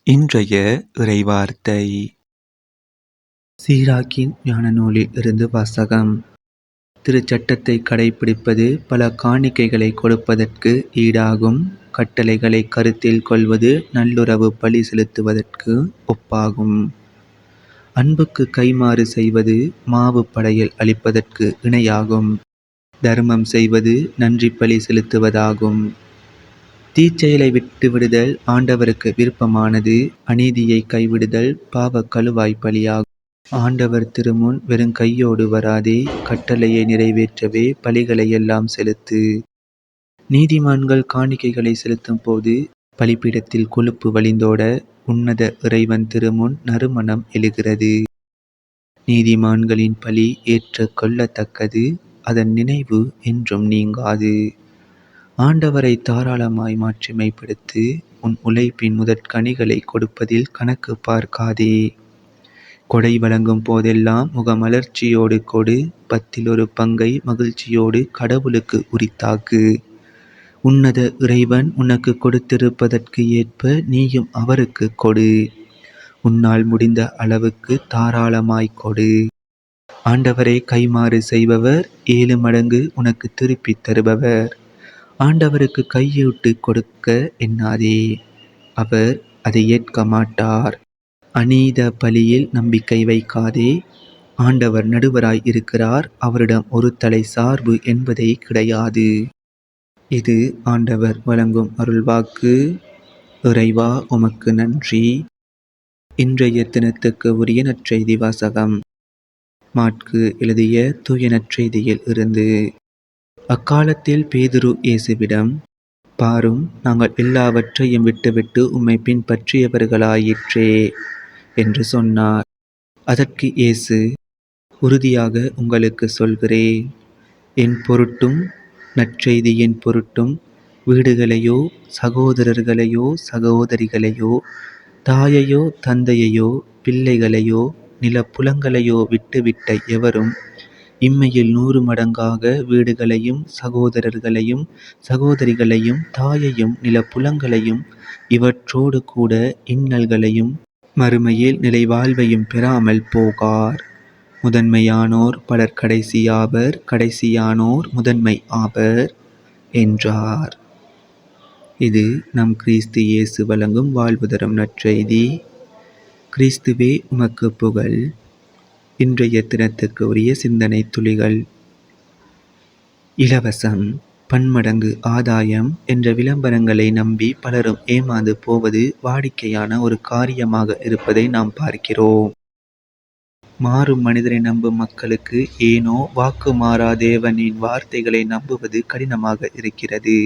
இன்றைய இறைவார்த்தை சீராக்கின் ஞான நூலில் இருந்து வாசகம். திருச்சட்டத்தை கடைப்பிடிப்பது பல காணிக்கைகளை கொடுப்பதற்கு ஈடாகும். கட்டளைகளை கருத்தில் கொள்வது நல்லுறவு பலி செலுத்துவதற்கு ஒப்பாகும். அன்புக்கு கைமாறு செய்வது மாவு படையல் அளிப்பதற்கு இணையாகும். தர்மம் செய்வது நன்றி பலி செலுத்துவதாகும். தீச்செயலை விட்டு விடுதல் ஆண்டவருக்கு விருப்பமானது. அநீதியை கைவிடுதல் பாவ கழுவாய் பலியாகும். ஆண்டவர் திருமுன் வெறும் கையோடு வராதே, கட்டளையை நிறைவேற்றவே பலிகளை எல்லாம் செலுத்து. நீதிமான்கள் காணிக்கைகளை செலுத்தும் போது பலிபீடத்தில் கொழுப்பு வழிந்தோட உன்னத இறைவன் திருமுன் நறுமணம் எழுகிறது. நீதிமான்களின் பலி ஏற்ற கொள்ளத்தக்கது, அதன் நினைவு என்றும் நீங்காது. ஆண்டவரை தாராளமாய் மாட்சிமைப்படுத்து. உன் உழைப்பின் முதற்கனிகளை கொடுப்பதில் கணக்கு பார்க்காதே. கொடை வழங்கும் போதெல்லாம் முகமலர்ச்சியோடு கொடு. 10 பங்கை மகிழ்ச்சியோடு கடவுளுக்கு உரித்தாக்கு. உன்னத இறைவன் உனக்கு கொடுத்திருப்பதற்கு ஏற்ப நீயும் அவருக்கு கொடு. உன்னால் முடிந்த அளவுக்கு தாராளமாய் கொடு. ஆண்டவரை கைமாறு செய்பவர் 7 மடங்கு உனக்கு திருப்பித் தருபவர். ஆண்டவருக்கு கையூட்டு கொடுக்க எண்ணாதே, அவர் அதை ஏற்க மாட்டார். அநீத பலியில் நம்பிக்கை வைக்காதே. ஆண்டவர் நடுவராய் இருக்கிறார், அவரிடம் ஒரு தலை சார்பு என்பதே கிடையாது. இது ஆண்டவர் வழங்கும் அருள்வாக்கு. இறைவா உமக்கு நன்றி. இன்றைய தினத்துக்கு உரிய நற்செய்தி வாசகம். மாற்கு எழுதிய தூய நற்செய்தியில் இருந்து. அக்காலத்தில் பேதுரு இயேசுவிடம், பாரும், நாங்கள் எல்லாவற்றையும் விட்டுவிட்டு உம்மை பின்பற்றியவர்களாயிற்றே என்று சொன்னார். அதற்கு இயேசு, உறுதியாக உங்களுக்கு சொல்கிறேன், என் பொருட்டும் நற்செய்தியின் பொருட்டும் வீடுகளையோ சகோதரர்களையோ சகோதரிகளையோ தாயையோ தந்தையையோ பிள்ளைகளையோ நிலப்புலங்களையோ விட்டுவிட்ட எவரும் இம்மையில் 100 மடங்காக வீடுகளையும் சகோதரர்களையும் சகோதரிகளையும் தாயையும் நிலப்புலங்களையும் இவற்றோடு கூட இன்னல்களையும் மறுமையில் நிலைவாழ்வையும் பெறாமல் போகார். முதன்மையானோர் பலர் கடைசியாவர், கடைசியானோர் முதன்மை ஆவர் என்றார். இது நம் கிறிஸ்து இயேசு வழங்கும் வாழ்வு தரும் நற்செய்தி. கிறிஸ்துவே உமக்கு புகழ். இன்றைய தினத்துக்கு உரிய சிந்தனை துளிகள். இலவசம், பன்மடங்கு ஆதாயம் என்ற விளம்பரங்களை நம்பி பலரும் ஏமாந்து போவது வாடிக்கையான ஒரு காரியமாக இருப்பதை நாம் பார்க்கிறோம். மாறும் மனிதரை நம்பும் மக்களுக்கு ஏனோ வாக்கு மாறா தேவனின் வார்த்தைகளை நம்புவது கடினமாக இருக்கிறது.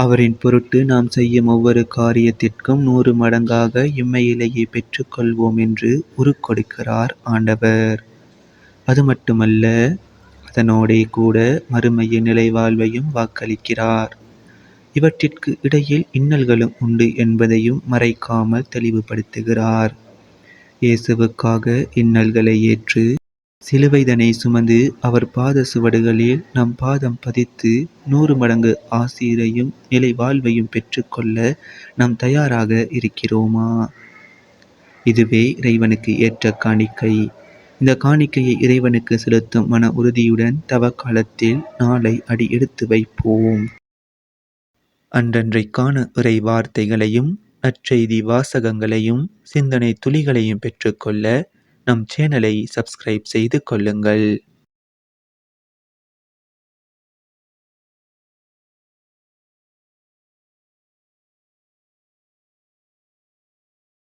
அவரின் பொருட்டு நாம் செய்யும் ஒவ்வொரு காரியத்திற்கும் 100 மடங்காக இம்மையிலேயே பெற்றுக்கொள்வோம் என்று உருக்கொடுக்கிறார் ஆண்டவர். அது மட்டுமல்ல, அதனோடே கூட மறுமையின் நிலைவாழ்வையும் வாக்களிக்கிறார். இவற்றிற்கு இடையில் இன்னல்களும் உண்டு என்பதையும் மறைக்காமல் தெளிவுபடுத்துகிறார். இயேசுவுக்காக இன்னல்களை ஏற்று சிலுவைதனை சுமந்து அவர் பாத சுவடுகளில் நம் பாதம் பதித்து 100 மடங்கு ஆசீரையும் நிலை வாழ்வையும் பெற்றுக்கொள்ள நாம் தயாராக இருக்கிறோமா? இதுவே இறைவனுக்கு ஏற்ற காணிக்கை. இந்த காணிக்கையை இறைவனுக்கு செலுத்தும் மன உறுதியுடன் தவக்காலத்தில் நாளை அடி எடுத்து வைப்போம். அன்றன்றைக்கான இறை வார்த்தைகளையும் நற்செய்தி வாசகங்களையும் சிந்தனை துளிகளையும் பெற்றுக்கொள்ள நம் சேனலை சப்ஸ்கிரைப் செய்து கொள்ளுங்கள்.